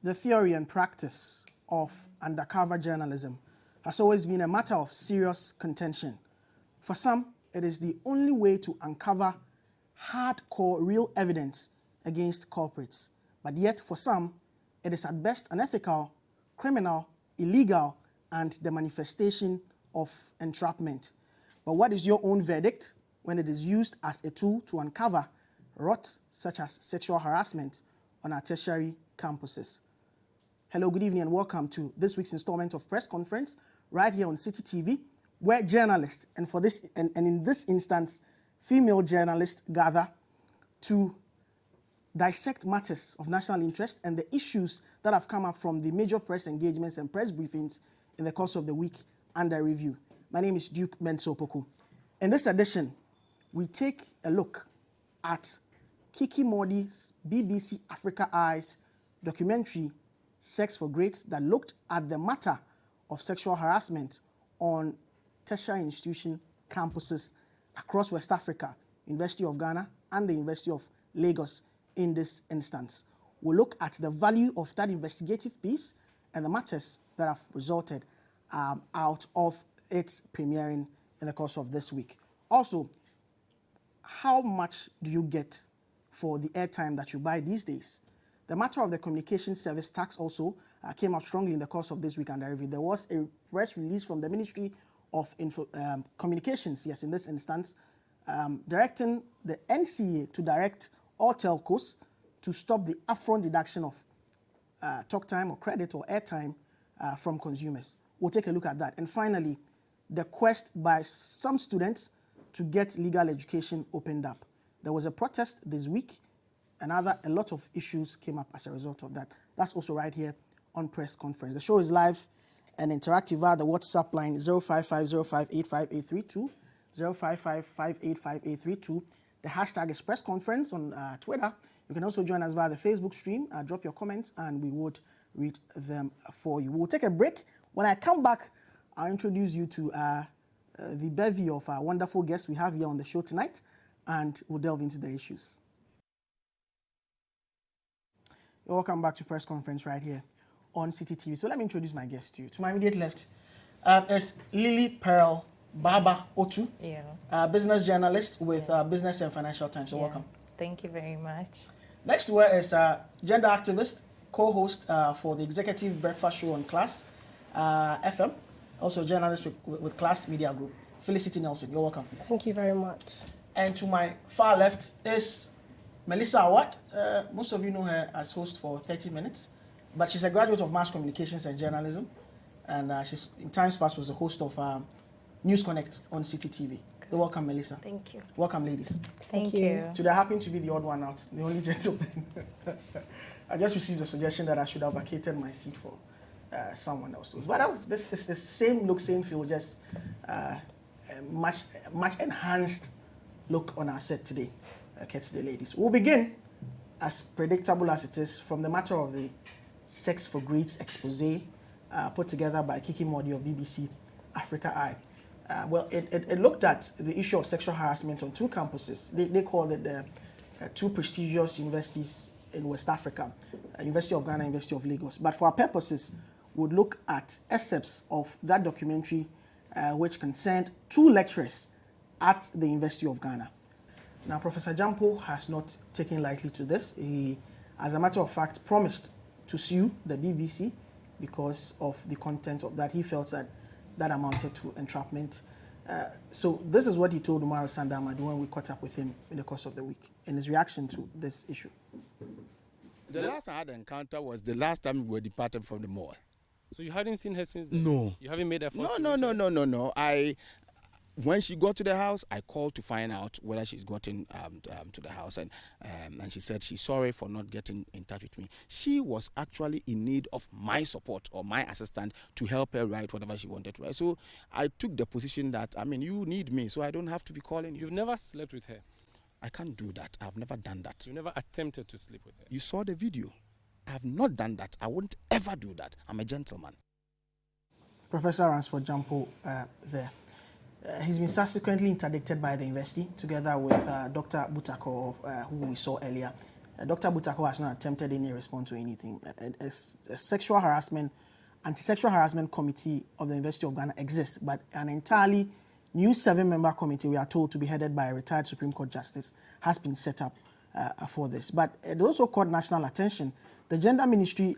The theory and practice of undercover journalism has always been a matter of serious contention. For some, it is the only way to uncover hardcore real evidence against culprits. But yet, for some, it is at best unethical, criminal, illegal, and the manifestation of entrapment. But what is your own verdict when it is used as a tool to uncover rot such as sexual harassment on our tertiary campuses? Hello, good evening, and welcome to this week's installment of Press Conference right here on City TV, where journalists, and in this instance, female journalists gather to dissect matters of national interest and the issues that have come up from the major press engagements and press briefings in the course of the week under review. My name is Duke Mensah Opoku. In this edition, we take a look at Kiki Mordi's BBC Africa Eyes documentary, Sex for Grades, that looked at the matter of sexual harassment on tertiary institution campuses across West Africa, University of Ghana and the University of Lagos in this instance. We'll look at the value of that investigative piece and the matters that have resulted out of its premiering in the course of this week. Also, how much do you get for the airtime that you buy these days? The matter of the communication service tax also came out strongly in the course of this week under review. There was a press release from the Ministry of Communications, yes, in this instance, directing the NCA to direct all telcos to stop the upfront deduction of talk time or credit or airtime from consumers. We'll take a look at that. And finally, the quest by some students to get legal education opened up. There was a protest this week, and a lot of issues came up as a result of that. That's also right here on Press Conference. The show is live and interactive via the WhatsApp line 05505858832, 055585832. The hashtag is Press Conference on Twitter. You can also join us via the Facebook stream. Drop your comments and we would read them for you. We'll take a break. When I come back, I'll introduce you to the bevy of wonderful guests we have here on the show tonight, and we'll delve into the issues. You're welcome back to Press Conference right here on City TV. So let me introduce my guest to you. To my immediate left is Lilipearl Baaba Otoo, business journalist with Business and Financial Times. So welcome. Thank you very much. Next to her is gender activist, co-host for the executive breakfast show on Class FM, also journalist with Class Media Group, Felicity Nelson. You're welcome. Thank you very much. And to my far left is Mensah Aouad. Most of you know her as host for 30 Minutes, but she's a graduate of Mass Communications and Journalism, and she's in times past was the host of News Connect on City TV. You're welcome, Melissa. Thank you. Welcome, ladies. Thank you. Today I happen to be the odd one out, the only gentleman. I just received a suggestion that I should have vacated my seat for someone else. But this is the same look, same feel, just a much enhanced look on our set today. Okay, to the ladies. We'll begin, as predictable as it is, from the matter of the Sex for Grades expose put together by Kiki Mordi of BBC Africa Eye. It looked at the issue of sexual harassment on two campuses. They called it the two prestigious universities in West Africa, University of Ghana, University of Lagos. But for our purposes, we'll look at excerpts of that documentary which concerned two lecturers at the University of Ghana. Now, Professor Jampo has not taken lightly to this. He, as a matter of fact, promised to sue the BBC because of the content of that. He felt that amounted to entrapment. So this is what he told Umaru Sandamadu when we caught up with him in the course of the week in his reaction to this issue. The last I had an encounter was the last time we were departed from the mall. So you hadn't seen her since then? No. You haven't made efforts? No. When she got to the house, I called to find out whether she's gotten to the house, and she said she's sorry for not getting in touch with me. She was actually in need of my support or my assistance to help her write whatever she wanted to write. So I took the position that, you need me, so I don't have to be calling you. You've never slept with her? I can't do that. I've never done that. You never attempted to sleep with her? You saw the video. I have not done that. I won't ever do that. I'm a gentleman. Professor Ransford Jampo there. He's been subsequently interdicted by the university together with Dr. Butako, who we saw earlier. Dr. Butako has not attempted any response to anything. A sexual harassment, anti-sexual harassment committee of the University of Ghana exists, but an entirely new 7-member committee, we are told to be headed by a retired Supreme Court Justice, has been set up for this. But it also caught national attention. The Gender Ministry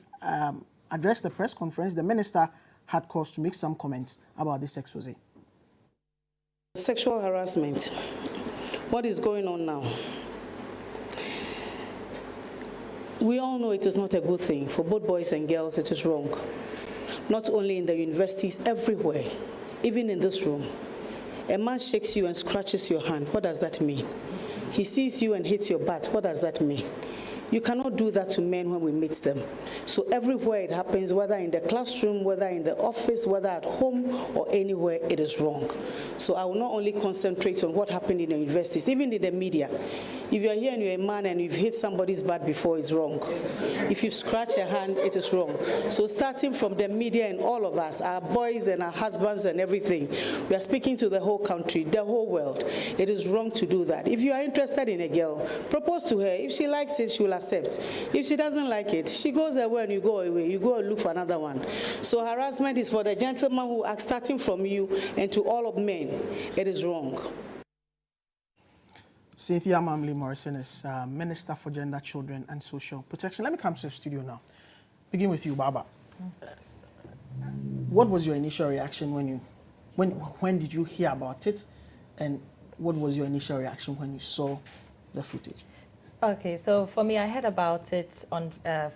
addressed the press conference. The minister had cause to make some comments about this expose. Sexual harassment. What is going on now? We all know it is not a good thing. For both boys and girls, it is wrong. Not only in the universities, everywhere, even in this room. A man shakes you and scratches your hand. What does that mean? He sees you and hits your butt. What does that mean? You cannot do that to men when we meet them. So everywhere it happens, whether in the classroom, whether in the office, whether at home or anywhere, it is wrong. So I will not only concentrate on what happened in the universities, even in the media. If you're here and you're a man and you've hit somebody's butt before, it's wrong. If you've scratched your hand, it is wrong. So starting from the media and all of us, our boys and our husbands and everything, we are speaking to the whole country, the whole world. It is wrong to do that. If you are interested in a girl, propose to her. If she likes it, she will accept. If she doesn't like it, she goes away and you go away. You go and look for another one. So harassment is for the gentleman who acts starting from you and to all of men. It is wrong. Cynthia Mamley Morrison is Minister for Gender, Children and Social Protection. Let me come to the studio now. Begin with you, Baba. What was your initial reaction when did you hear about it, and what was your initial reaction when you saw the footage? Okay, so for me, I heard about it on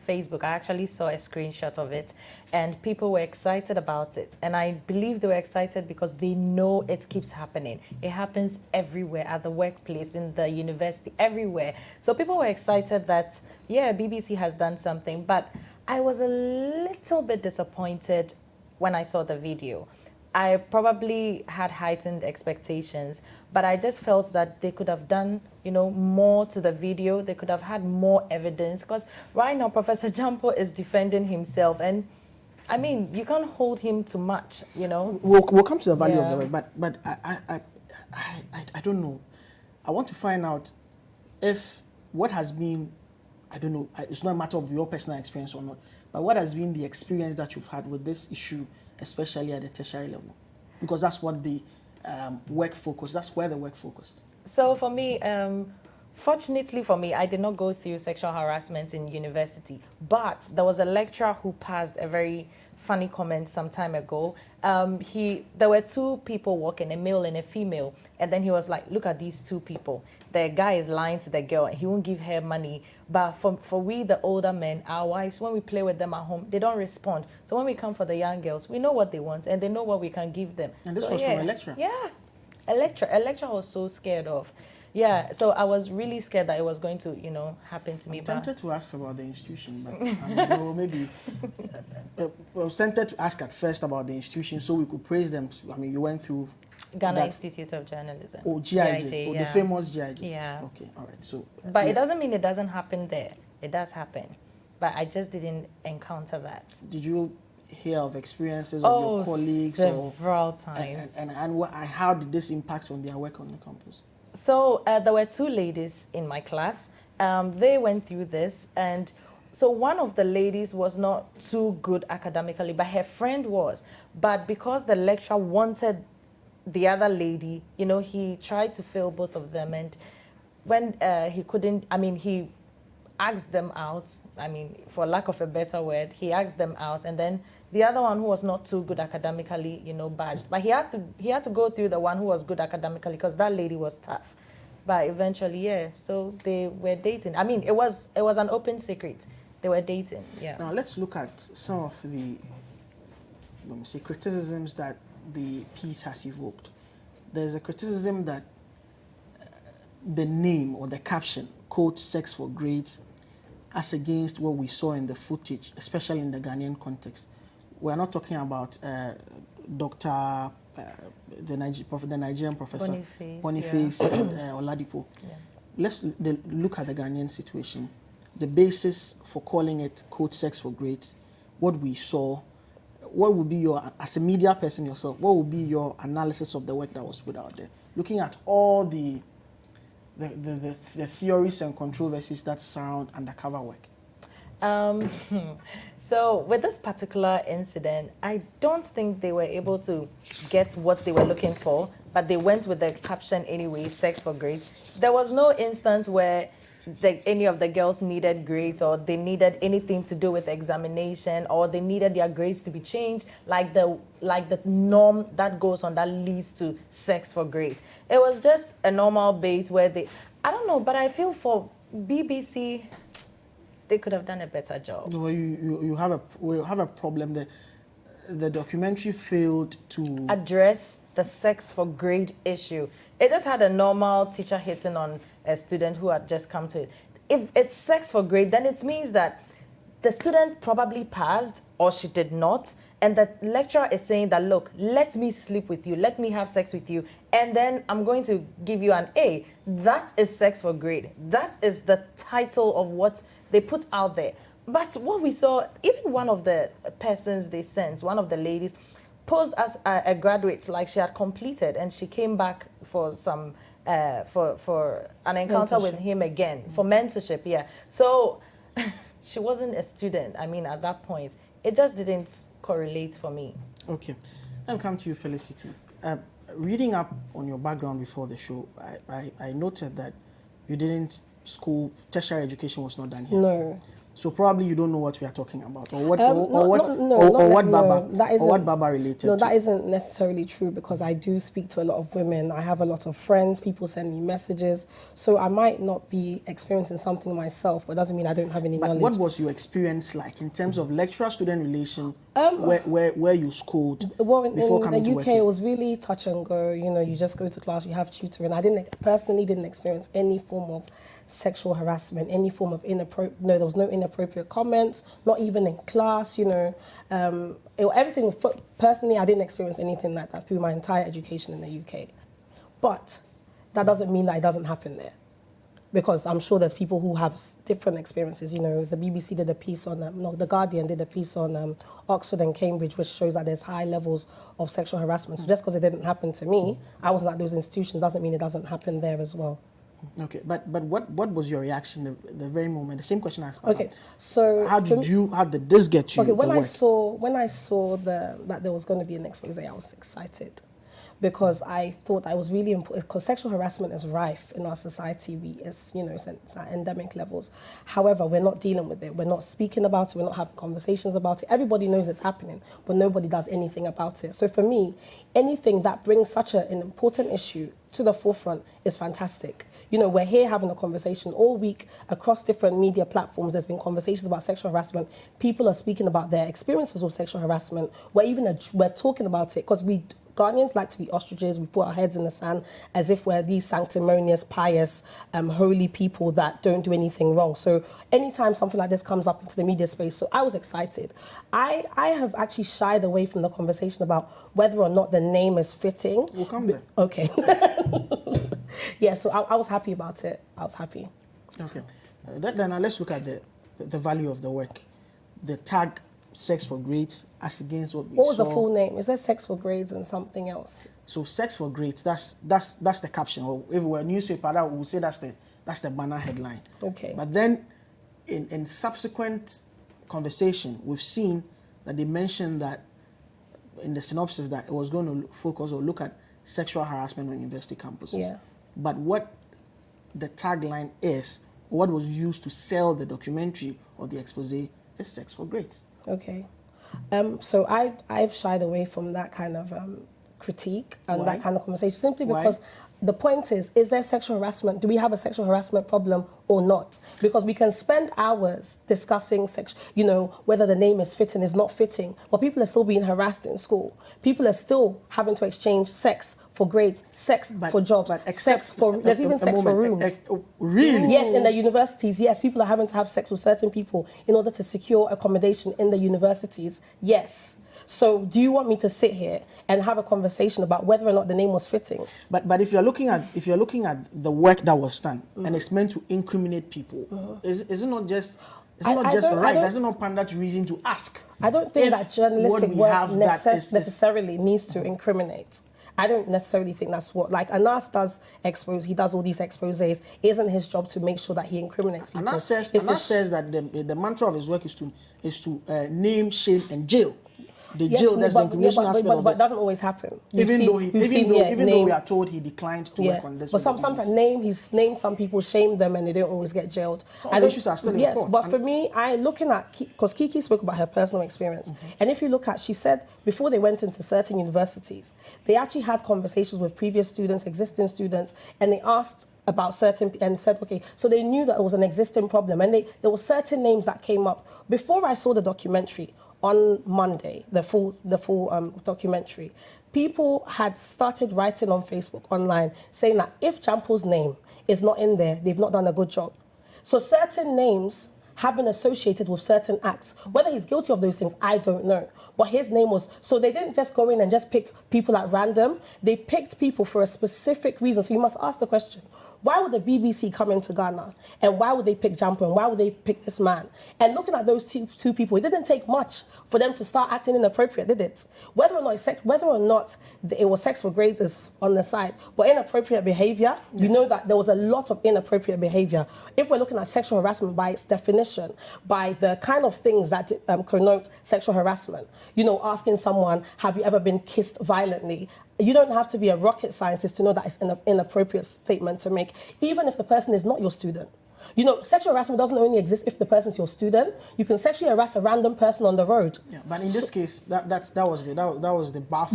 Facebook. I actually saw a screenshot of it, and people were excited about it. And I believe they were excited because they know it keeps happening. It happens everywhere, at the workplace, in the university, everywhere. So people were excited that, yeah, BBC has done something. But I was a little bit disappointed when I saw the video. I probably had heightened expectations, but I just felt that they could have done, more to the video. They could have had more evidence, because right now Professor Jampo is defending himself, and I mean, you can't hold him too much, We'll come to the value of the work, but I don't know. I want to find out if what has been, I don't know, it's not a matter of your personal experience or not, but what has been the experience that you've had with this issue, especially at the tertiary level, because that's what the work focused. That's where the work focused. So for me, fortunately for me, I did not go through sexual harassment in university, but there was a lecturer who passed a very funny comment some time ago. There were two people walking, a male and a female, and then he was like, "Look at these two people. The guy is lying to the girl, and he won't give her money. But for we, the older men, our wives, when we play with them at home, they don't respond. So when we come for the young girls, we know what they want, and they know what we can give them." And this was from a lecturer? Yeah, a lecturer was so scared of. Yeah, so I was really scared that it was going to, happen to me. I'm tempted to ask about the institution, but maybe I was tempted to ask at first about the institution so we could praise them. I mean, you went through Ghana Institute of Journalism. Oh, GIJ. Yeah. The famous GIJ. Yeah. Okay, all right. So, but it doesn't mean it doesn't happen there. It does happen. But I just didn't encounter that. Did you hear of experiences of your colleagues? Several times. And how did this impact on their work on the campus? So there were two ladies in my class. They went through this, and so one of the ladies was not too good academically, but her friend was. But because the lecturer wanted the other lady, he tried to fail both of them, and when he couldn't, he asked them out, for lack of a better word, he asked them out, and then the other one who was not too good academically, badged. But he had to go through the one who was good academically because that lady was tough. But eventually, yeah, so they were dating. It was an open secret. They were dating, yeah. Now let's look at some of the, criticisms that the piece has evoked. There's a criticism that the name or the caption, quote, "sex for grades," as against what we saw in the footage, especially in the Ghanaian context. We're not talking about the Nigerian professor, Boniface and Oladipo. Yeah. Let's look at the Ghanaian situation. The basis for calling it, quote, "sex for grades," what we saw. What would be your, as a media person yourself, what would be your analysis of the work that was put out there? Looking at all the the theories and controversies that surround undercover work? So with this particular incident, I don't think they were able to get what they were looking for, but they went with the caption anyway, sex for grades. There was no instance where any of the girls needed grades or they needed anything to do with examination or they needed their grades to be changed like the norm that goes on that leads to sex for grades. It was just a normal bait where I don't know, but I feel for BBC, they could have done a better job. No, you have a problem that the documentary failed to address the sex for grade issue. It just had a normal teacher hitting on a student who had just come to it. If it's sex for grade, then it means that the student probably passed or she did not, and the lecturer is saying that, look, let me sleep with you, let me have sex with you, and then I'm going to give you an A. That is sex for grade. That is the title of what they put out there. But what we saw, even one of the persons they sent, one of the ladies, posed as a graduate, like she had completed, and she came back for some for an encounter with him again, for mentorship, yeah. So she wasn't a student. I mean, at that point, it just didn't correlate for me. Okay. I'll come to you, Felicity. Reading up on your background before the show, I noted that you didn't tertiary education was not done here. No. So probably you don't know what we are talking about, or what Baaba related. No, that isn't necessarily true because I do speak to a lot of women. I have a lot of friends. People send me messages. So I might not be experiencing something myself, but doesn't mean I don't have any knowledge. What was your experience like in terms of lecturer-student relation? Where you schooled before coming to work? In the UK, it was really touch and go. You know, you just go to class, you have tutoring. I personally didn't experience any form of sexual harassment, any form of there was no inappropriate comments, not even in class, you know. Personally, I didn't experience anything like that through my entire education in the UK. But that doesn't mean that it doesn't happen there. Because I'm sure there's people who have different experiences. You know, the BBC did a piece on, The Guardian did a piece on Oxford and Cambridge, which shows that there's high levels of sexual harassment. So just because it didn't happen to me, I wasn't at those institutions, doesn't mean it doesn't happen there as well. Okay, but what was your reaction the very moment? The same question I asked. Okay, so how did this get to you? Okay, when I saw that there was going to be an expose, I was excited because I thought I was really important because sexual harassment is rife in our society. It's at endemic levels. However, we're not dealing with it. We're not speaking about it. We're not having conversations about it. Everybody knows it's happening, but nobody does anything about it. So for me, anything that brings such an important issue to the forefront is fantastic. You know, we're here having a conversation all week across different media platforms. There's been conversations about sexual harassment. People are speaking about their experiences with sexual harassment. We're talking about it because Ghanaians like to be ostriches. We put our heads in the sand as if we're these sanctimonious, pious, holy people that don't do anything wrong. So anytime something like this comes up into the media space, so I was excited. I have actually shied away from the conversation about whether or not the name is fitting. We'll come there. Okay. Yeah, so I was happy about it. I was happy. Okay. Then let's look at the value of the work. The tag sex for grades as against what we saw. What was the full name? Is there sex for grades and something else? So sex for grades, that's the caption. Or if we're a newspaper, that we would say that's the banner headline. Okay. But then in subsequent conversation, we've seen that they mentioned that in the synopsis that it was going to focus or look at sexual harassment on university campuses. Yeah. But what the tagline is, what was used to sell the documentary or the expose is sex for grades. Okay. So I've shied away from that kind of critique and Why? that kind of conversation simply because the point is there sexual harassment? Do we have a sexual harassment problem or not? Because we can spend hours discussing whether the name is fitting, is not fitting, but people are still being harassed in school. People are still having to exchange sex for grades, sex for jobs, there's even sex for rooms. Really? Yes, in the universities, yes, people are having to have sex with certain people in order to secure accommodation in the universities. Yes. So do you want me to sit here and have a conversation about whether or not the name was fitting? But if you're looking at the work that was done and it's meant to incriminate people, is it not just right? Does it not pander to reason to ask? I don't think that journalistic work necessarily needs to incriminate. I don't necessarily think that's what, like, Anas does he does all these exposés. It isn't his job to make sure that he incriminates people. Anas says that the mantra of his work is to name, shame, and jail. The jail, that's the incrimination aspect of it. But it doesn't always happen. Even though we are told he declined to work on this. But sometimes he's named some people, shamed them, and they don't always get jailed. Some of the issues are still in court. Yes, but for me, looking at, because Kiki spoke about her personal experience, and if you look at, she said before they went into certain universities, they actually had conversations with previous students, existing students, and they asked about certain, and said, okay, so they knew that it was an existing problem, and there were certain names that came up. Before I saw the documentary, on Monday, the full documentary, people had started writing on Facebook, online, saying that if Jampo's name is not in there, they've not done a good job. So certain names have been associated with certain acts. Whether he's guilty of those things, I don't know. But his name was, so they didn't just go in and just pick people at random. They picked people for a specific reason. So you must ask the question, why would the BBC come into Ghana? And why would they pick Jampo? And why would they pick this man? And looking at those two people, it didn't take much for them to start acting inappropriate, did it? Whether or not it was sex for grades is on the side, but inappropriate behavior, you know that there was a lot of inappropriate behavior. If we're looking at sexual harassment by its definition, by the kind of things that connote sexual harassment, asking someone, have you ever been kissed violently? You don't have to be a rocket scientist to know that it's an inappropriate statement to make, even if the person is not your student. Sexual harassment doesn't only exist if the person's your student. You can sexually harass a random person on the road. Yeah, but in this case, that was the bar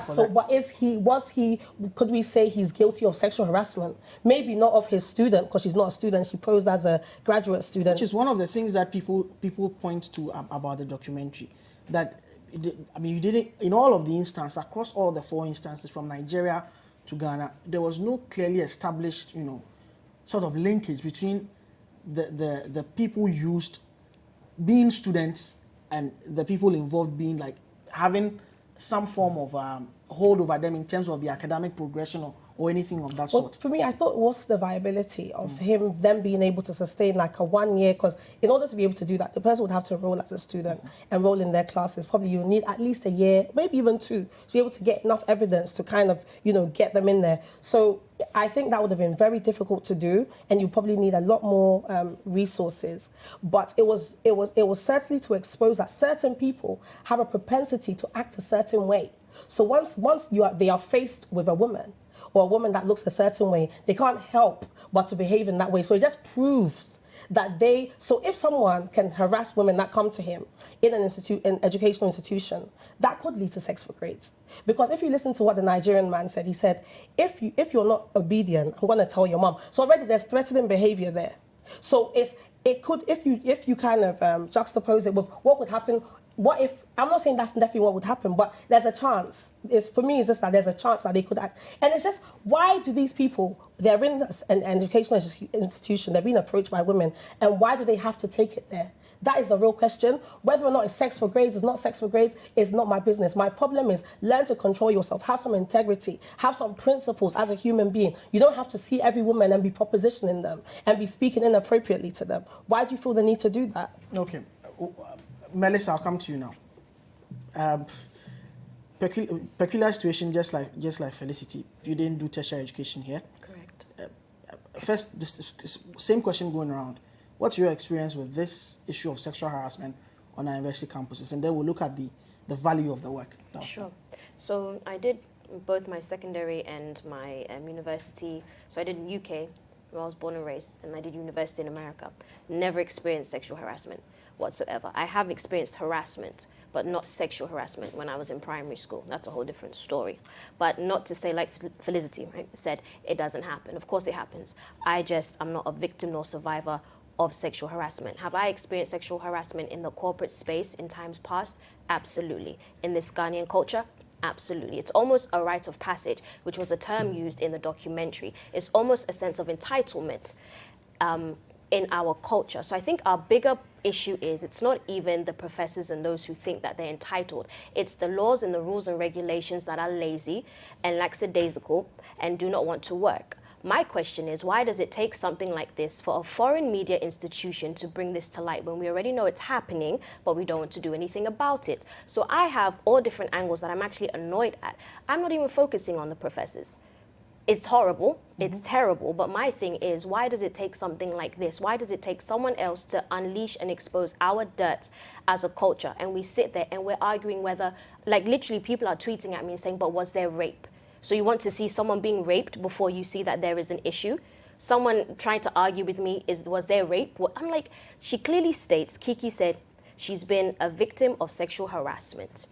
for could we say he's guilty of sexual harassment? Maybe not of his student, because she's not a student. She posed as a graduate student. Which is one of the things that people point to about the documentary. That, you didn't, in all of the instances, across all the 4 instances from Nigeria to Ghana, there was no clearly established, sort of linkage between the people used being students and the people involved being like having some form of hold over them in terms of the academic progression or anything of that sort. For me, I thought, what's the viability of them being able to sustain like a 1 year? Because in order to be able to do that, the person would have to enroll as a student, enroll in their classes. Probably you need at least a year, maybe even 2, to be able to get enough evidence to kind of, get them in there. So I think that would have been very difficult to do, and you probably need a lot more resources. But it was certainly to expose that certain people have a propensity to act a certain way. So once they are faced with a woman, or a woman that looks a certain way, they can't help but to behave in that way. So it just proves that so if someone can harass women that come to him in an educational institution, that could lead to sex for grades. Because if you listen to what the Nigerian man said, he said, if you're not obedient, I'm going to tell your mom. So already there's threatening behavior there. So it could, if you kind of juxtapose it with what would happen. What if, I'm not saying that's definitely what would happen, but there's a chance. For me, it's just that there's a chance that they could act. And it's just, why do these people, they're in an educational institution, they're being approached by women, and why do they have to take it there? That is the real question. Whether or not it's sex for grades, it's not sex for grades, it's not my business. My problem is learn to control yourself, have some integrity, have some principles as a human being. You don't have to see every woman and be propositioning them and be speaking inappropriately to them. Why do you feel the need to do that? Okay. Melissa, I'll come to you now. Peculiar situation, just like Felicity. You didn't do tertiary education here. Correct. First, this same question going around. What's your experience with this issue of sexual harassment on our university campuses? And then we'll look at the value of the work. Sure. So I did both my secondary and my university. So I did in UK, where I was born and raised, and I did university in America. Never experienced sexual harassment whatsoever. I have experienced harassment, but not sexual harassment when I was in primary school. That's a whole different story. But not to say, like Felicity said, it doesn't happen. Of course it happens. I'm not a victim nor survivor of sexual harassment. Have I experienced sexual harassment in the corporate space in times past? Absolutely. In this Ghanaian culture? Absolutely. It's almost a rite of passage, which was a term used in the documentary. It's almost a sense of entitlement in our culture. So I think our bigger issue is it's not even the professors and those who think that they're entitled. It's the laws and the rules and regulations that are lazy and lackadaisical and do not want to work. My question is, why does it take something like this for a foreign media institution to bring this to light when we already know it's happening, but we don't want to do anything about it? So I have all different angles that I'm actually annoyed at. I'm not even focusing on the professors. It's horrible, it's terrible, but my thing is, why does it take something like this? Why does it take someone else to unleash and expose our dirt as a culture? And we sit there and we're arguing whether, like literally people are tweeting at me and saying, but was there rape? So you want to see someone being raped before you see that there is an issue? Someone trying to argue with me, was there rape? Well, I'm like, she clearly states, Kiki said, she's been a victim of sexual harassment.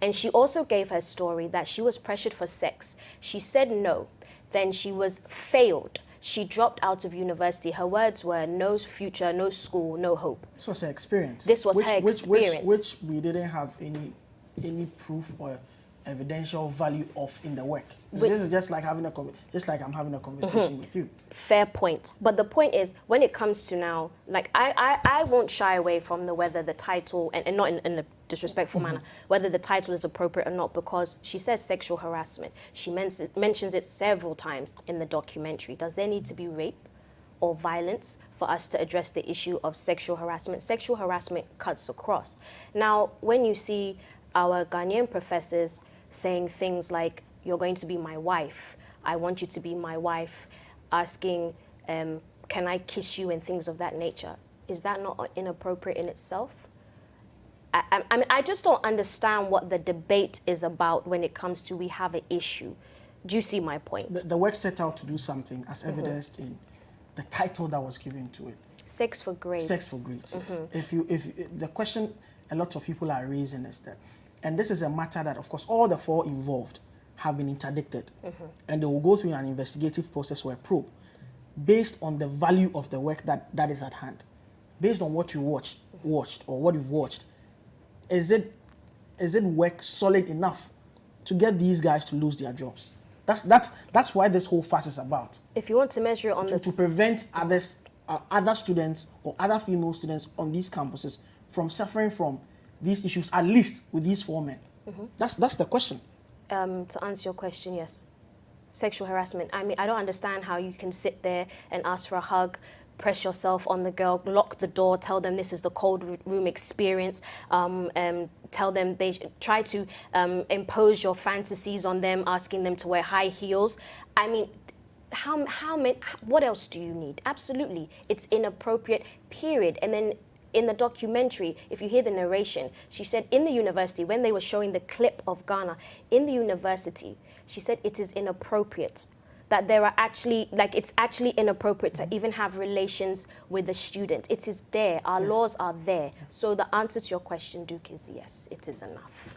And she also gave her story that she was pressured for sex. She said no. Then she was failed. She dropped out of university. Her words were, no future, no school, no hope. This was her experience. This was her experience. Which we didn't have any proof or evidential value of in the work. This is just like having I'm having a conversation with you. Fair point. But the point is, when it comes to now, like I won't shy away from whether the title, and not in a disrespectful manner, whether the title is appropriate or not, because she says sexual harassment. She mentions it several times in the documentary. Does there need to be rape or violence for us to address the issue of sexual harassment? Sexual harassment cuts across. Now, when you see our Ghanaian professors saying things like, you're going to be my wife, I want you to be my wife, asking, can I kiss you, and things of that nature, is that not inappropriate in itself? I mean, I just don't understand what the debate is about when it comes to we have an issue. Do you see my point? The work set out to do something, as evidenced in the title that was given to it. Sex for grades. Sex for grades, yes. If the question a lot of people are raising is that, and this is a matter that, of course, all the four involved have been interdicted, and they will go through an investigative process or a probe based on the value of the work that is at hand, based on what you watched or what you've watched. Is it work solid enough to get these guys to lose their jobs? That's why this whole fuss is about. If you want to measure it on to prevent other students or other female students on these campuses from suffering from these issues, at least with these four men. That's the question. To answer your question, yes. Sexual harassment. I mean, I don't understand how you can sit there and ask for a hug, press yourself on the girl, lock the door, tell them this is the cold room experience, tell them they try to impose your fantasies on them, asking them to wear high heels. I mean, how many, what else do you need? Absolutely, it's inappropriate, period. And then in the documentary, if you hear the narration, she said in the university, when they were showing the clip of Ghana, in the university, she said it is inappropriate, that there are actually, like, it's actually inappropriate to even have relations with the student. It is there. Our laws are there. So the answer to your question, Duke, is yes, it is enough.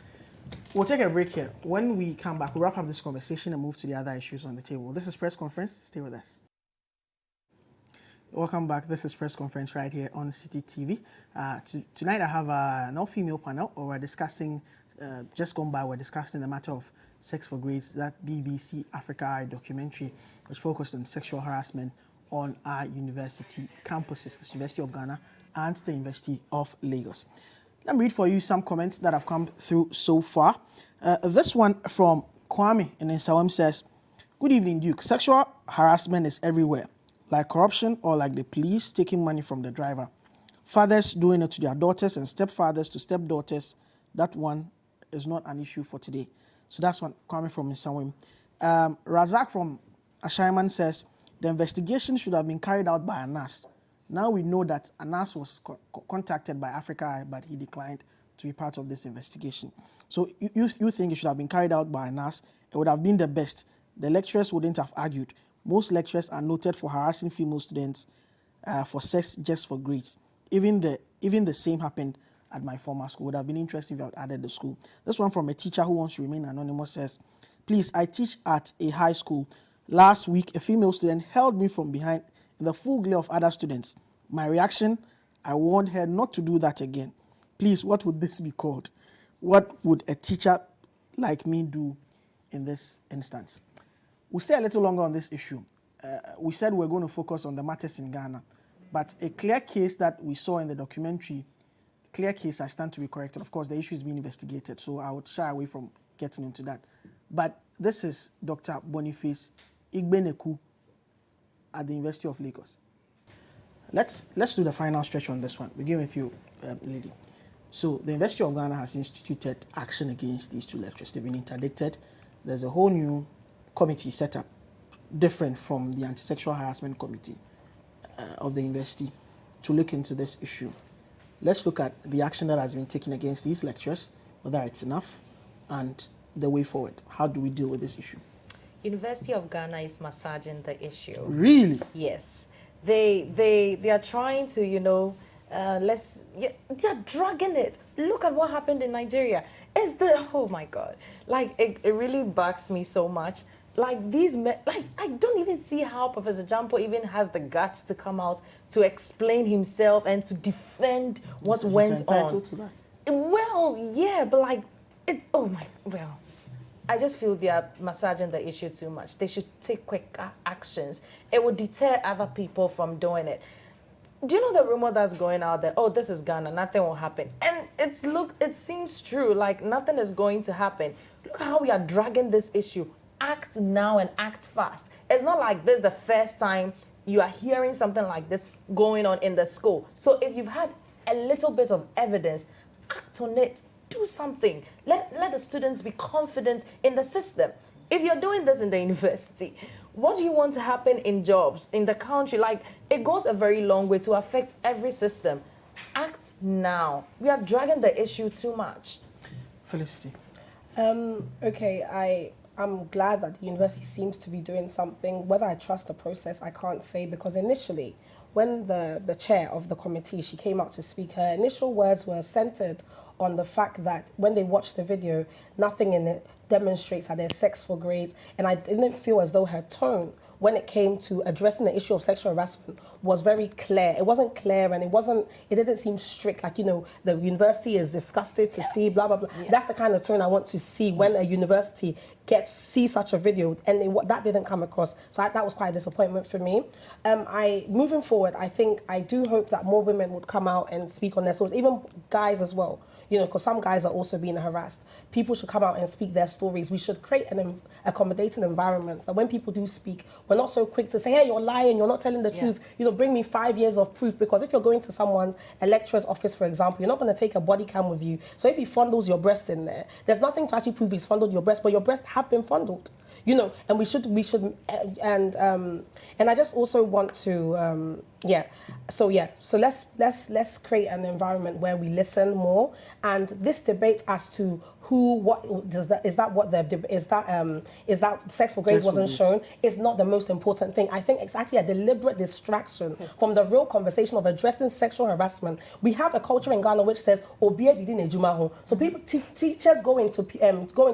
We'll take a break here. When we come back, we'll wrap up this conversation and move to the other issues on the table. This is Press Conference. Stay with us. Welcome back. This is Press Conference right here on City TV. Tonight I have an all-female panel. We're discussing, just gone by, we're discussing the matter of Sex for Grades, that BBC Africa Eye documentary, which focused on sexual harassment on our university campuses, the University of Ghana and the University of Lagos. Let me read for you some comments that have come through so far. This one from Kwame in Nsawam says, "Good evening, Duke. Sexual harassment is everywhere, like corruption or like the police taking money from the driver. Fathers doing it to their daughters and stepfathers to stepdaughters. That one is not an issue for today." So that's one coming from Nsawam. Razak from Ashaiman says, "The investigation should have been carried out by Anas. Now we know that Anas was contacted by Africa Eye, but he declined to be part of this investigation." So you think it should have been carried out by Anas? It would have been the best. The lecturers wouldn't have argued. Most lecturers are noted for harassing female students for sex just for grades. Even the same happened at my former school. Would have been interesting if I had added the school. This one from a teacher who wants to remain anonymous says, "Please, I teach at a high school. Last week, a female student held me from behind in the full glare of other students. My reaction, I warned her not to do that again. Please, what would this be called? What would a teacher like me do in this instance?" We'll stay a little longer on this issue. We said we're going to focus on the matters in Ghana, but a clear case that we saw in the documentary, clear case, I stand to be corrected. Of course, the issue is being investigated, so I would shy away from getting into that. But this is Dr. Boniface Igbeneku at the University of Lagos. Let's do the final stretch on this one. Begin with you, Lily. So the University of Ghana has instituted action against these two lecturers. They've been interdicted. There's a whole new committee set up, different from the anti-sexual harassment committee of the university, to look into this issue. Let's look at the action that has been taken against these lecturers, whether it's enough, and the way forward. How do we deal with this issue? University of Ghana is massaging the issue. Really? Yes. They are trying to, you know, they are dragging it. Look at what happened in Nigeria. Oh my God. Like, it really bugs me so much. Like, these men, like, I don't even see how Professor Jampo even has the guts to come out to explain himself and to defend what went on. Entitled to that. Well, yeah, but like, I just feel they are massaging the issue too much. They should take quick actions. It would deter other people from doing it. Do you know the rumor that's going out there? Oh, this is Ghana, nothing will happen. And it seems true, like nothing is going to happen. Look how we are dragging this issue. Act now and act fast. It's not like this is the first time you are hearing something like this going on in the school. So if you've had a little bit of evidence, act on it. Do something. Let the students be confident in the system. If you're doing this in the university, what do you want to happen in jobs, in the country? Like, it goes a very long way to affect every system. Act now. We are dragging the issue too much. Felicity. Okay, I'm glad that the university seems to be doing something. Whether I trust the process, I can't say, because initially, when the chair of the committee, she came out to speak, her initial words were centered on the fact that when they watched the video, nothing in it demonstrates that there's sex for grades, and I didn't feel as though her tone when it came to addressing the issue of sexual harassment was very clear. It wasn't clear, and it didn't seem strict, like, you know, the university is disgusted to see blah, blah, blah. Yeah. That's the kind of tone I want to see when a university see such a video, and that didn't come across. So that was quite a disappointment for me. Moving forward, I do hope that more women would come out and speak on their stories, even guys as well. You know, because some guys are also being harassed. People should come out and speak their stories. We should create an accommodating environment so that when people do speak, we're not so quick to say, hey, you're lying, you're not telling the truth. You know, bring me 5 years of proof. Because if you're going to a lecturer's office, for example, you're not going to take a body cam with you. So if he fondles your breast in there, there's nothing to actually prove he's fondled your breast, but your breasts have been fondled. You know, and we should, and I just also want to, So let's create an environment where we listen more, and this debate as to is that sex for grades wasn't shown is not the most important thing. I think it's actually a deliberate distraction from the real conversation of addressing sexual harassment. We have a culture in Ghana which says "Obie didn't ejuma ho." So people, teachers go into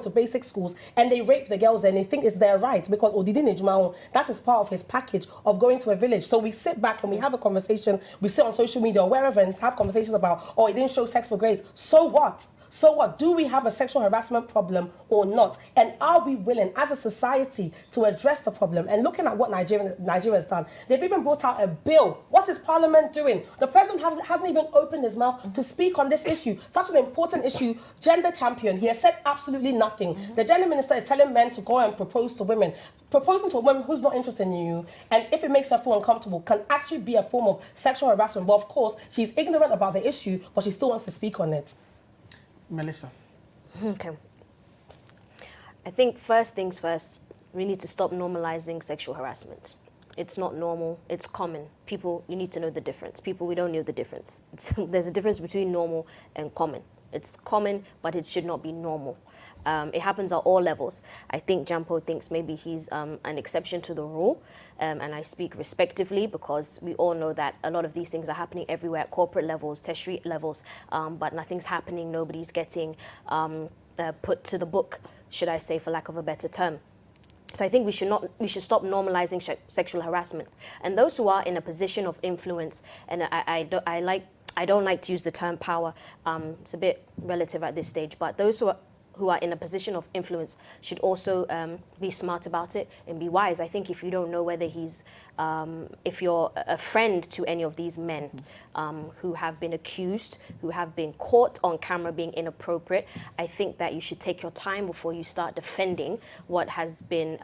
basic schools and they rape the girls and they think it's their right because "Odidin ejuma ho," that is part of his package of going to a village. So we sit back and we have a conversation. We sit on social media or wherever and have conversations about, oh, it didn't show sex for grades. So what? So what? Do we have a sexual harassment problem or not? And are we willing as a society to address the problem? And looking at what Nigeria has done, they've even brought out a bill. What is Parliament doing? The president hasn't even opened his mouth to speak on this issue. Such an important issue. Gender champion. He has said absolutely nothing. The gender minister is telling men to go and propose to women. Proposing to a woman who's not interested in you, and if it makes her feel uncomfortable, can actually be a form of sexual harassment. But of course, she's ignorant about the issue, but she still wants to speak on it. Melissa. Okay. I think first things first, we need to stop normalizing sexual harassment. It's not normal, it's common. People, you need to know the difference. People, we don't know the difference. There's a difference between normal and common. It's common, but it should not be normal. It happens at all levels. I think Jampo thinks maybe he's an exception to the rule, and I speak respectively because we all know that a lot of these things are happening everywhere at corporate levels, tertiary levels, but nothing's happening, nobody's getting put to the book, should I say, for lack of a better term. So I think we should stop normalizing sexual harassment. And those who are in a position of influence, and I don't like to use the term power, it's a bit relative at this stage, but those who are in a position of influence should also be smart about it and be wise. I think if you don't know whether if you're a friend to any of these men who have been accused, who have been caught on camera being inappropriate, I think that you should take your time before you start defending what has been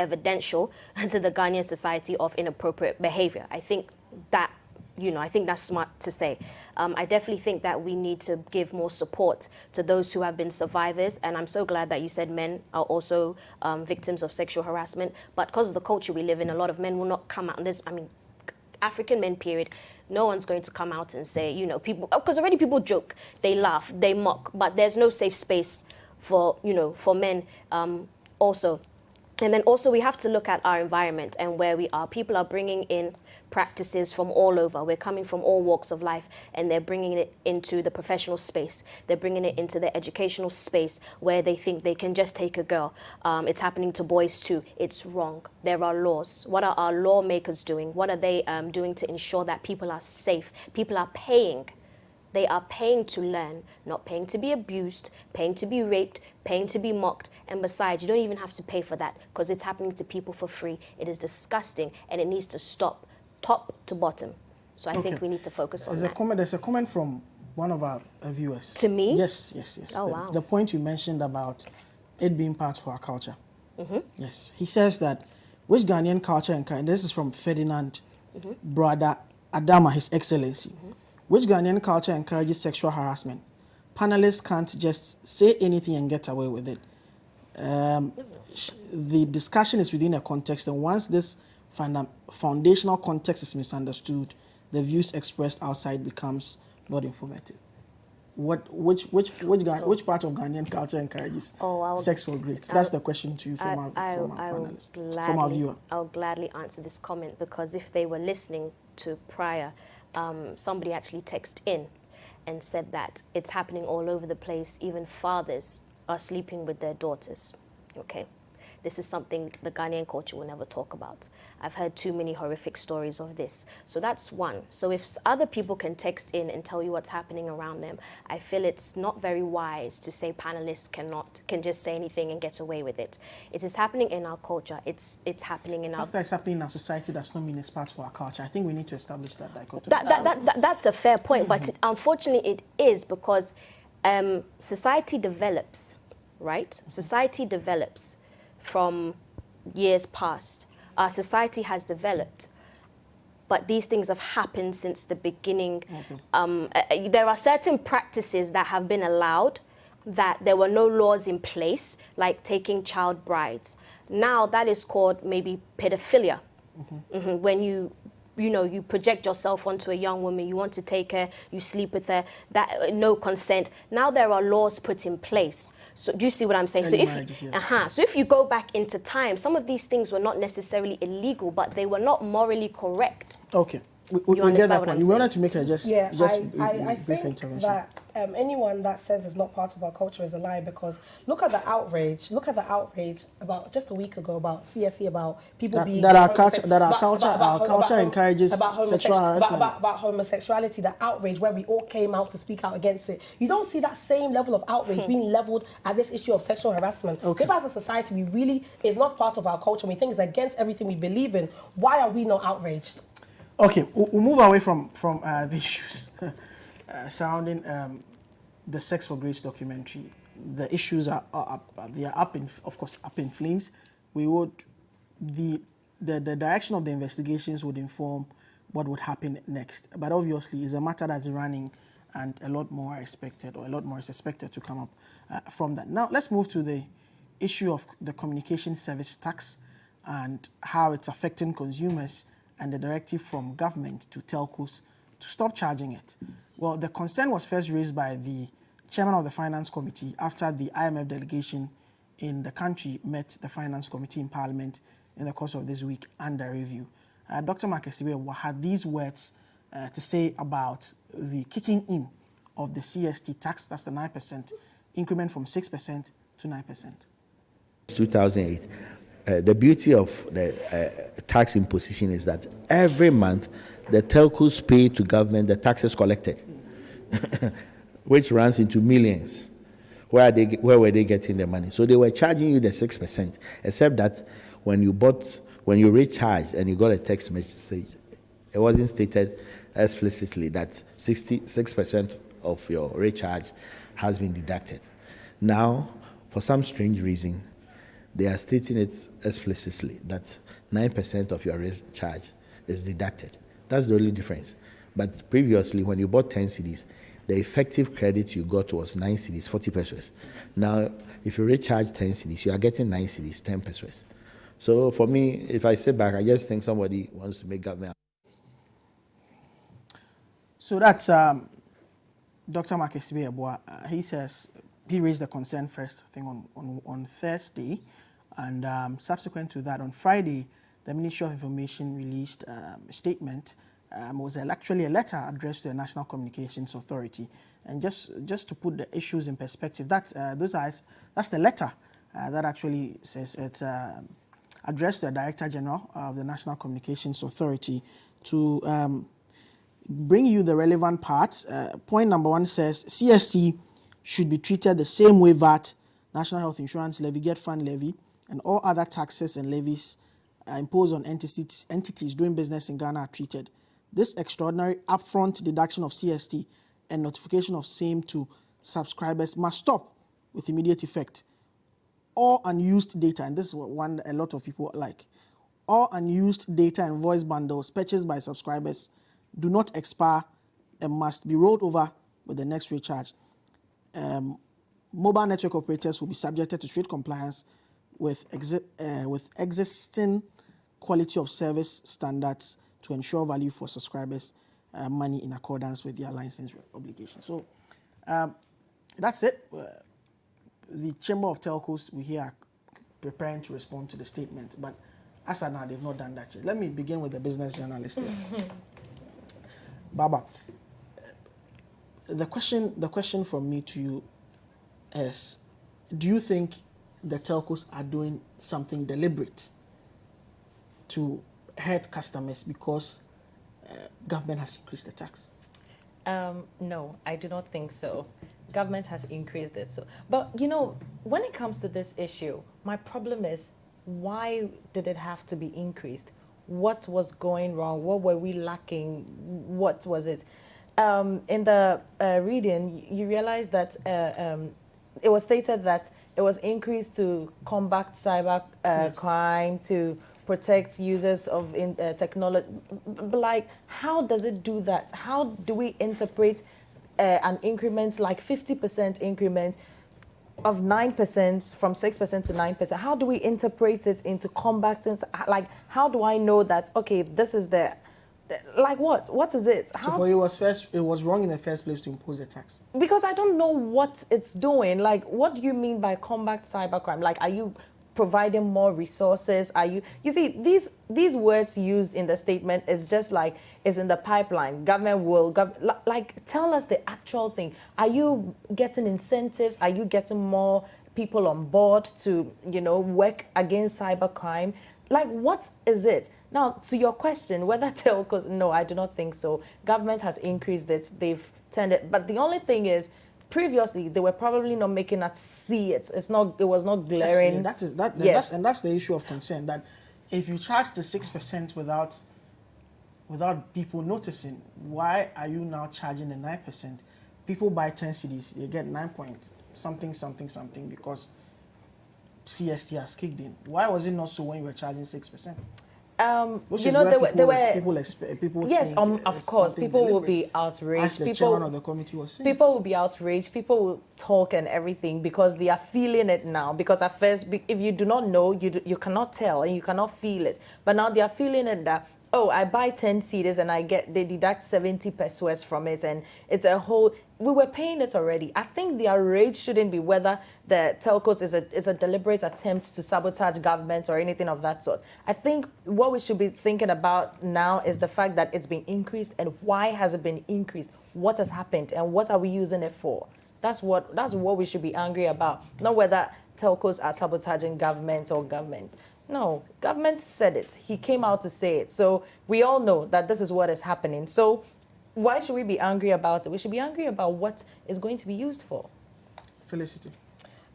evidential to the Ghanaian society of inappropriate behavior. I think that, I think that's smart to say. I definitely think that we need to give more support to those who have been survivors, and I'm so glad that you said men are also victims of sexual harassment, but because of the culture we live in, a lot of men will not come out. African men, period, no one's going to come out and say, people, because already people joke, they laugh, they mock, but there's no safe space for, for men also. And then also we have to look at our environment and where we are. People are bringing in practices from all over. We're coming from all walks of life, and they're bringing it into the professional space. They're bringing it into the educational space where they think they can just take a girl. It's happening to boys too. It's wrong. There are laws. What are our lawmakers doing? What are they doing to ensure that people are safe? People are paying. They are paying to learn, not paying to be abused, paying to be raped, paying to be mocked. And besides, you don't even have to pay for that because it's happening to people for free. It is disgusting and it needs to stop, top to bottom. So I think we need to focus on that. There's a comment from one of our viewers. To me? Yes. Oh, wow. The point you mentioned about it being part of our culture. Yes. He says that, which Ghanaian culture and this is from Ferdinand, brother Adama, His Excellency. Which Ghanaian culture encourages sexual harassment? Panelists can't just say anything and get away with it. The discussion is within a context, and once this foundational context is misunderstood, the views expressed outside becomes not informative. Which part of Ghanaian culture encourages sex for grades? That's the question to you from our panelists, from our viewer. I'll gladly answer this comment, because if they were listening to prior, somebody actually texted in and said that it's happening all over the place. Even fathers are sleeping with their daughters. Okay, this is something the Ghanaian culture will never talk about. I've heard too many horrific stories of this. So that's one. So if other people can text in and tell you what's happening around them, I feel it's not very wise to say panelists can just say anything and get away with it. It is happening in our culture. It's happening in our... The fact that it's happening in our society does not mean it's part of our culture. I think we need to establish that dichotomy. That's a fair point, but unfortunately it is, because society develops, right? Society develops from years past. Our society has developed, but these things have happened since the beginning. There are certain practices that have been allowed that there were no laws in place, like taking child brides. Now that is called maybe pedophilia. When you project yourself onto a young woman, you want to take her, you sleep with her, that no consent. Now there are laws put in place. So do you see what I'm saying? So if you go back into time, some of these things were not necessarily illegal, but they were not morally correct. Okay. We get that point. You wanted to make a I brief think intervention. that anyone that says it's not part of our culture is a lie, because look at the outrage. Look at the outrage about just a week ago about CSE, about people being our culture encourages sexual harassment, about homosexuality. The outrage where we all came out to speak out against it. You don't see that same level of outrage being leveled at this issue of sexual harassment. So if as a society we really is not part of our culture, we think it's against everything we believe in, why are we not outraged? Okay, we'll move away from the issues surrounding the Sex for Grace documentary. The issues are up in flames. The direction of the investigations would inform what would happen next. But obviously, it's a matter that's running, and a lot more is expected to come up from that. Now, let's move to the issue of the communication service tax and how it's affecting consumers, and the directive from government to telcos to stop charging it. Well, the concern was first raised by the chairman of the Finance Committee after the IMF delegation in the country met the Finance Committee in Parliament in the course of this week under review. Dr. Makesibe, what had these words to say about the kicking in of the CST tax, that's the 9% increment from 6% to 9%? 2008. The beauty of the tax imposition is that every month the telcos pay to government the taxes collected, which runs into millions. Where were they getting the money? So they were charging you the 6%, except that when you recharged and you got a text message, it wasn't stated explicitly that 66% of your recharge has been deducted. Now, for some strange reason, they are stating it explicitly that 9% of your recharge is deducted. That's the only difference. But previously, when you bought 10 cedis, the effective credit you got was 9 cedis, 40 pesos. Now, if you recharge 10 cedis, you are getting 9 cedis, 10 pesos. So for me, if I sit back, I just think somebody wants to make government. So that's Dr. Makesibe Eboa. He says he raised the concern first thing on Thursday, and subsequent to that, on Friday, the Ministry of Information released a statement. It was actually a letter addressed to the National Communications Authority. And just to put the issues in perspective, that's the letter that actually says it's addressed to the Director General of the National Communications Authority to bring you the relevant parts. Point number 1 says CST should be treated the same way VAT, National Health Insurance Levy, Get Fund Levy, and all other taxes and levies imposed on entities doing business in Ghana are treated. This extraordinary upfront deduction of CST and notification of same to subscribers must stop with immediate effect. All unused data, and this is one a lot of people like, all unused data and voice bundles purchased by subscribers do not expire and must be rolled over with the next recharge. Mobile network operators will be subjected to strict compliance with existing quality of service standards to ensure value for subscribers' money in accordance with their license obligations. So that's it. The Chamber of Telcos, we here are preparing to respond to the statement, but as of now, they've not done that yet. Let me begin with the business journalist here. Baba, the question from me to you is, do you think the telcos are doing something deliberate to hurt customers because government has increased the tax? No, I do not think so. Government has increased it. So, but you know, when it comes to this issue, my problem is, why did it have to be increased? What was going wrong? What were we lacking? What was it? In the reading, you realize that it was stated that it was increased to combat cyber crime, to protect users of technology. But like, how does it do that? How do we interpret an increment, like 50% increment of 9%, from 6% to 9%? How do we interpret it into combating? Like, how do I know that, okay, this is the, like what? What is it? So for you, it was wrong in the first place to impose a tax? Because I don't know what it's doing. Like, what do you mean by combat cybercrime? Like, are you providing more resources? Are you see, these words used in the statement is just like, is in the pipeline. Government will, like, tell us the actual thing. Are you getting incentives? Are you getting more people on board to, you know, work against cybercrime? Like, what is it? Now, to your question, whether telcos, no, I do not think so. Government has increased it. They've turned it. But the only thing is, previously, they were probably not making us see it. It was not glaring. Yes, that's the issue of concern, that if you charge the 6% without people noticing, why are you now charging the 9%? People buy 10 cedis, they get 9 point something because CST has kicked in. Why was it not so when you were charging 6%? Which you is know, where people yes, of course, people will be outraged. As the chairman of the committee was saying. People will be outraged. People will talk and everything because they are feeling it now. Because at first, if you do not know, you cannot tell and you cannot feel it. But now they are feeling it that, oh, I buy 10 cedis and they deduct 70 pesos from it, and it's a whole. We were paying it already. I think the outrage shouldn't be whether the telcos is a deliberate attempt to sabotage government or anything of that sort. I think what we should be thinking about now is the fact that it's been increased, and why has it been increased? What has happened, and what are we using it for? That's what we should be angry about. Not whether telcos are sabotaging government or government. No, government said it. He came out to say it. So we all know that this is what is happening. So why should we be angry about it? We should be angry about what it's going to be used for. Felicity.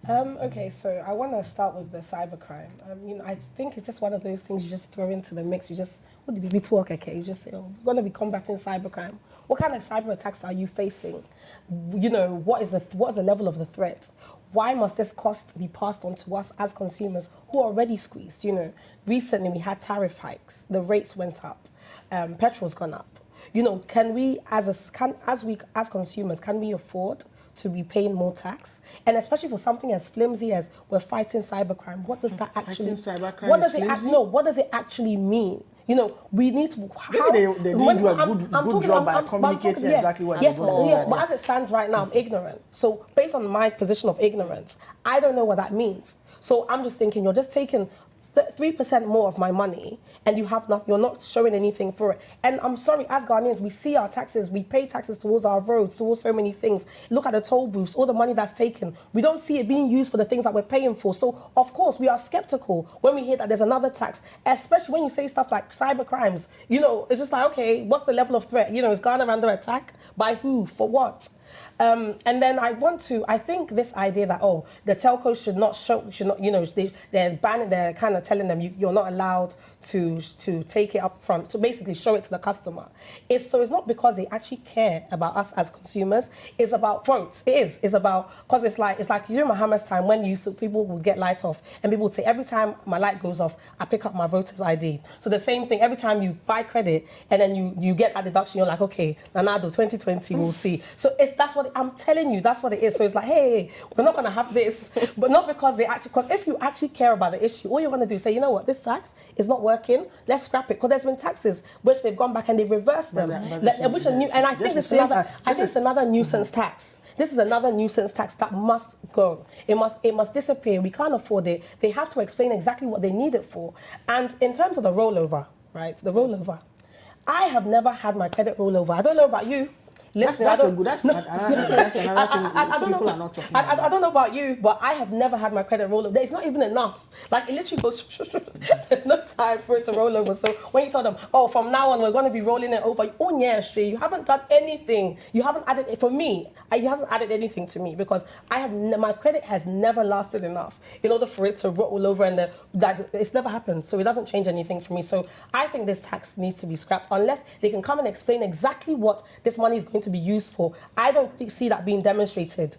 Okay, so I want to start with the cybercrime. I think it's just one of those things you just throw into the mix. You just, what did we talk, okay? You just say, oh, we're going to be combating cybercrime. What kind of cyber attacks are you facing? You know, what is the level of the threat? why must this cost be passed on to us as consumers who are already squeezed? You know, recently we had tariff hikes, the rates went up, petrol's gone up. You know, can we as consumers, can we afford to be paying more tax? And especially for something as flimsy as we're fighting cybercrime, what does that actually? What does it actually mean? You know, we need to. Maybe they didn't do a good job by communicating exactly what yes, they're going to do. Yes, but as it stands right now, I'm ignorant. So based on my position of ignorance, I don't know what that means. So I'm just thinking, you're just taking 3% more of my money, and you have nothing. You're not showing anything for it. And I'm sorry, as Ghanaians, we see our taxes. We pay taxes towards our roads, towards so many things. Look at the toll booths, all the money that's taken. We don't see it being used for the things that we're paying for. So of course, we are skeptical when we hear that there's another tax, especially when you say stuff like cyber crimes. You know, it's just like, okay, what's the level of threat? You know, is Ghana under attack? By who? For what? And then I think this idea that, the telcos should not, you know, they're kind of telling them you're not allowed to take it up front, to basically show it to the customer. It's not because they actually care about us as consumers. It's about votes. It's about, because it's like during Muhammad's time when people would get light off and people would say, every time my light goes off, I pick up my voter's ID. So the same thing, every time you buy credit and then you get that deduction, you're like, okay, Nanado 2020, we'll see. So that's what I'm telling you, that's what it is. So it's like, hey, we're not going to have this, but not because because if you actually care about the issue, all you're going to do is say, you know what, this tax is not working, let's scrap it. Because there's been taxes which they've gone back and they've reversed them. And I think this is another nuisance tax. This is another nuisance tax that must go. It must disappear. We can't afford it. They have to explain exactly what they need it for. And in terms of the rollover, right, I have never had my credit rollover. I don't know about you. Listen, that's another thing people are not talking about. I don't know about you, but I have never had my credit roll over. It's not even enough. Like, it literally goes, there's no time for it to roll over. So when you tell them, from now on, we're going to be rolling it over, you haven't done anything. You haven't added it. For me, you hasn't added anything to me, because my credit has never lasted enough in order for it to roll over, and that it's never happened. So it doesn't change anything for me. So I think this tax needs to be scrapped unless they can come and explain exactly what this money is going to be used for. I don't see that being demonstrated.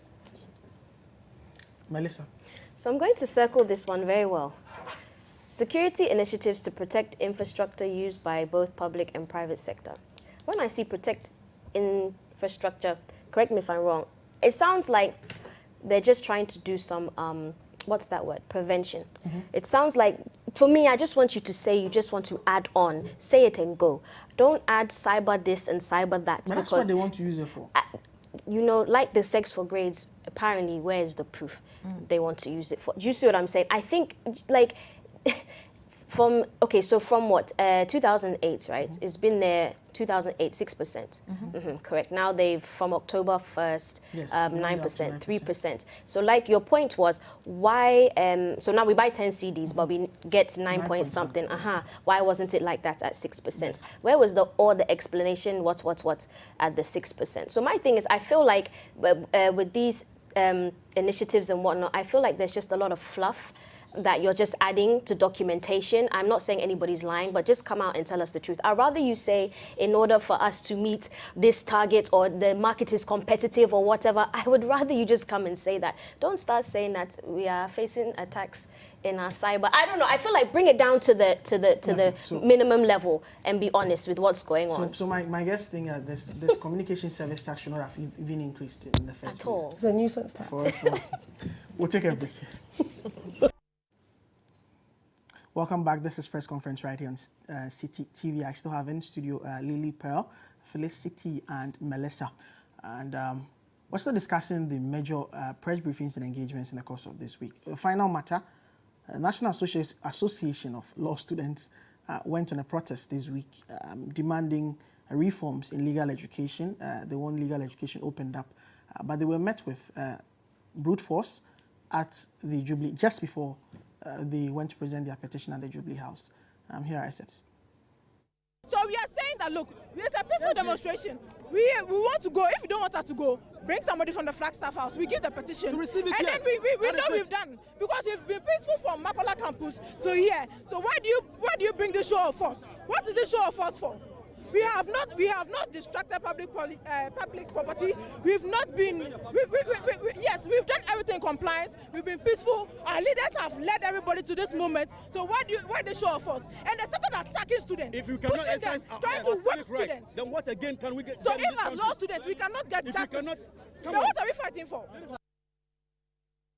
Melissa. So I'm going to circle this one very well. Security initiatives to protect infrastructure used by both public and private sector. When I see protect infrastructure, correct me if I'm wrong, it sounds like they're just trying to do some, what's that word? Prevention. Mm-hmm. It sounds like, for me, I just want you to say you just want to add on. Say it and go. Don't add cyber this and cyber that. But that's what they want to use it for. You know, like the sex for grades, apparently, where is the proof they want to use it for? Do you see what I'm saying? I think, like, from what? 2008, right? Mm-hmm. It's been there, 2008, 6%. Mm-hmm. Mm-hmm, correct. Now from October 1st, 9%, 3%. So like your point was, why, so now we buy 10 CDs, but we get 9 point something. Why wasn't it like that at 6%? Yes. Where was the explanation, what at the 6%? So my thing is, I feel like with these initiatives and whatnot, I feel like there's just a lot of fluff that you're just adding to documentation. I'm not saying anybody's lying, but just come out and tell us the truth. I'd rather you say, in order for us to meet this target, or the market is competitive or whatever, I would rather you just come and say that. Don't start saying that we are facing attacks in our cyber. I don't know. I feel like bring it down to the minimum level and be honest with what's going on. So my guess thing, this communication service tax should not have even increased in the first place. It's a nuisance tax. We'll take a break. Welcome back. This is Press Conference right here on City TV. I still have in studio Lilipearl, Felicity, and Melissa. And we're still discussing the major press briefings and engagements in the course of this week. The final matter, National Association of Law Students went on a protest this week demanding reforms in legal education. They want legal education opened up, but they were met with brute force at the Jubilee just before they went to present their petition at the Jubilee House. Here are excerpts. So we are saying that, look, it's a peaceful demonstration. We want to go. If you don't want us to go, bring somebody from the Flagstaff House. We give the petition. To receive it, and then we know we've done. Because we've been peaceful from Makola campus to here. So why do you bring this show of force? What is this show of force for? We have not distracted public property. We've not been. Yes, we've done everything. everything in compliance. We've been peaceful. Our leaders have led everybody to this moment. So why they show of us? And they started attacking students, if you cannot pushing them, trying to whip students. Then what again can we get? So if as law students we cannot get justice, then what are we fighting for?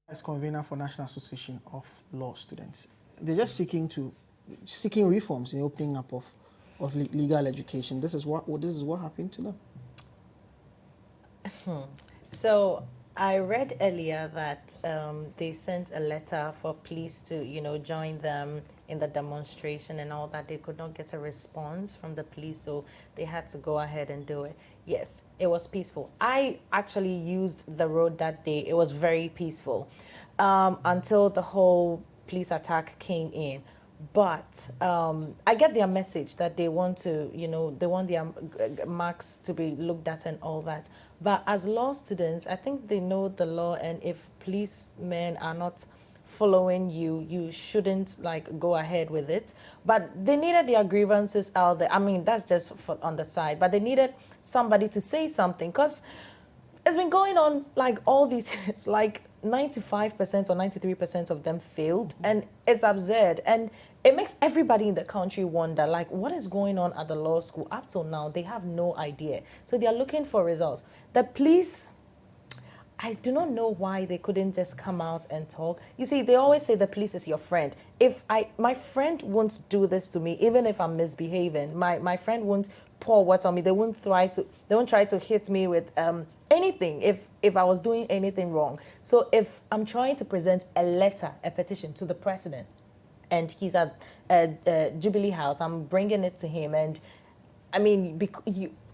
As convener for National Association of Law Students, they're just seeking reforms in the opening up of legal education. This is what happened to them. So I read earlier that they sent a letter for police to, join them in the demonstration and all that. They could not get a response from the police, so they had to go ahead and do it. Yes, it was peaceful. I actually used the road that day. It was very peaceful until the whole police attack came in. But I get their message that they want to, they want their marks to be looked at and all that. But as law students, I think they know the law, and if policemen are not following you, you shouldn't go ahead with it. But they needed their grievances out there. I mean, that's just on the side. But they needed somebody to say something, because it's been going on all these years. 95% or 93% of them failed, and it's absurd. And it makes everybody in the country wonder, what is going on at the law school? Up till now, they have no idea. So they are looking for results. The police, I do not know why they couldn't just come out and talk. You see, they always say the police is your friend. My friend won't do this to me, even if I'm misbehaving. My friend won't pour water on me. They won't try to hit me with anything if I was doing anything wrong. So if I'm trying to present a petition to the president, and he's at Jubilee House, I'm bringing it to him, and I mean,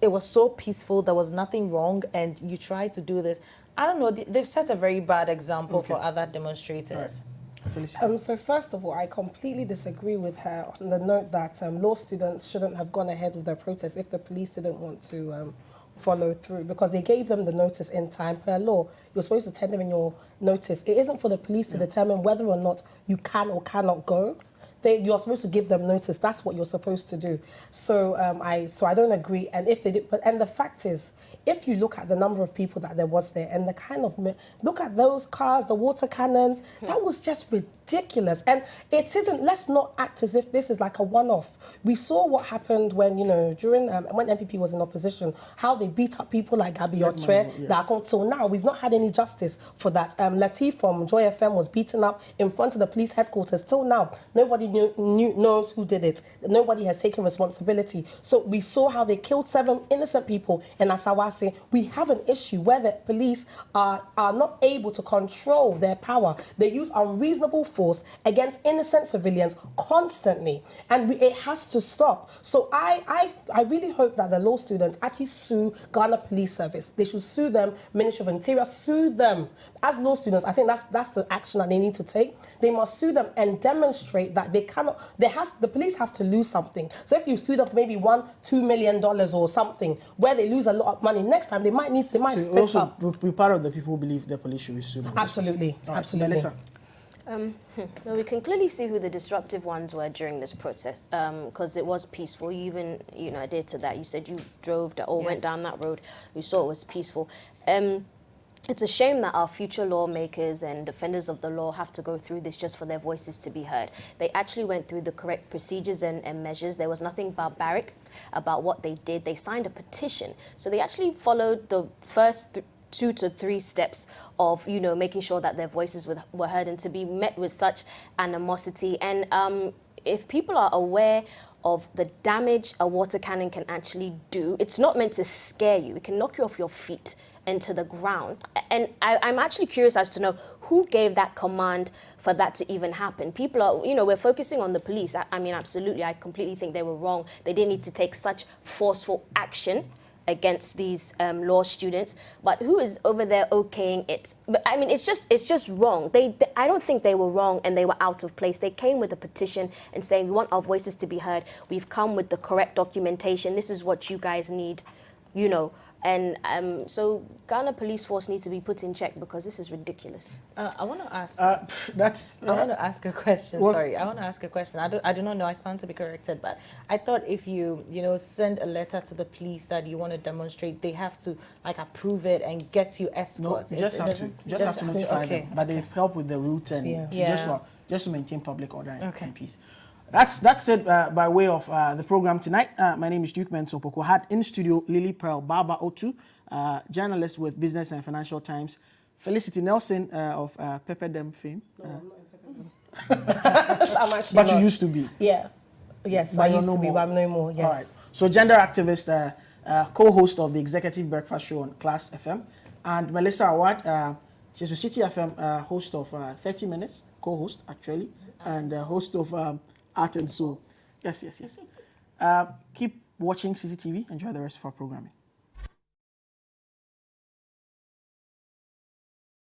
it was so peaceful, there was nothing wrong, and you try to do this. I don't know, they've set a very bad example for other demonstrators. Felicity. So first of all, I completely disagree with her on the note that law students shouldn't have gone ahead with their protest if the police didn't want to follow through, because they gave them the notice in time. Per law, you're supposed to tell them in your notice. It isn't for the police to determine whether or not you can or cannot go. You're supposed to give them notice. That's what you're supposed to do. So I don't agree. And if they did, and the fact is, if you look at the number of people that there was there, and the kind of look at those cars, the water cannons, that was just ridiculous. And it isn't. Let's not act as if this is like a one-off. We saw what happened when during when MPP was in opposition, how they beat up people like Gabi Otre. That until now we've not had any justice for that. Latif from Joy FM was beaten up in front of the police headquarters. Till now, nobody knows who did it. Nobody has taken responsibility. So we saw how they killed 7 innocent people in Asawase. We have an issue where the police are not able to control their power. They use unreasonable force against innocent civilians constantly, and it has to stop. So I really hope that the law students actually sue Ghana Police Service. They should sue them, Ministry of Interior, sue them. As law students, I think that's the action that they need to take. They must sue them and demonstrate that they cannot. The police have to lose something. So if you sue them for maybe $1-2 million or something, where they lose a lot of money, next time they might so also up. Be part of the people who believe the police should be sued. Absolutely, absolutely. Melissa. Well, we can clearly see who the disruptive ones were during this protest, because it was peaceful. You even, adhered to that. You said you drove or went down that road. You saw it was peaceful. It's a shame that our future lawmakers and defenders of the law have to go through this just for their voices to be heard. They actually went through the correct procedures and measures. There was nothing barbaric about what they did. They signed a petition. So they actually followed the first 2 to 3 steps of, making sure that their voices were heard, and to be met with such animosity. And if people are aware of the damage a water cannon can actually do, it's not meant to scare you. It can knock you off your feet into the ground. And I'm actually curious as to know who gave that command for that to even happen. People are, we're focusing on the police. I mean, absolutely, I completely think they were wrong. They didn't need to take such forceful action against these law students, but who is over there okaying it? But I mean, it's just wrong. I don't think they were wrong and they were out of place. They came with a petition and saying, we want our voices to be heard. We've come with the correct documentation. This is what you guys need, And so Ghana police force needs to be put in check because this is ridiculous. I want to ask. I want to ask a question. What? Sorry, I want to ask a question. I do not know. I stand to be corrected, but I thought if you send a letter to the police that you want to demonstrate, they have to like approve it and get you escorts. No, you just have to notify them, but they help with the route and just to maintain public order and peace. That's it by way of the program tonight. My name is Duke Mensah Opoku. I had in studio Lilipearl Baaba Otoo, journalist with Business and Financial Times, Felicity Nelson of Pepperdam fame. No, I'm not in Pepperdam. But you used to be. Yeah. Yes, I used to be, but I'm no more. Yes. All right. So gender activist, co-host of the Executive Breakfast Show on Class FM, and Mensah Aouad, she's with City FM, host of 30 Minutes, co-host actually, and host of Art and Soul. Yes. Keep watching CCTV. Enjoy the rest of our programming.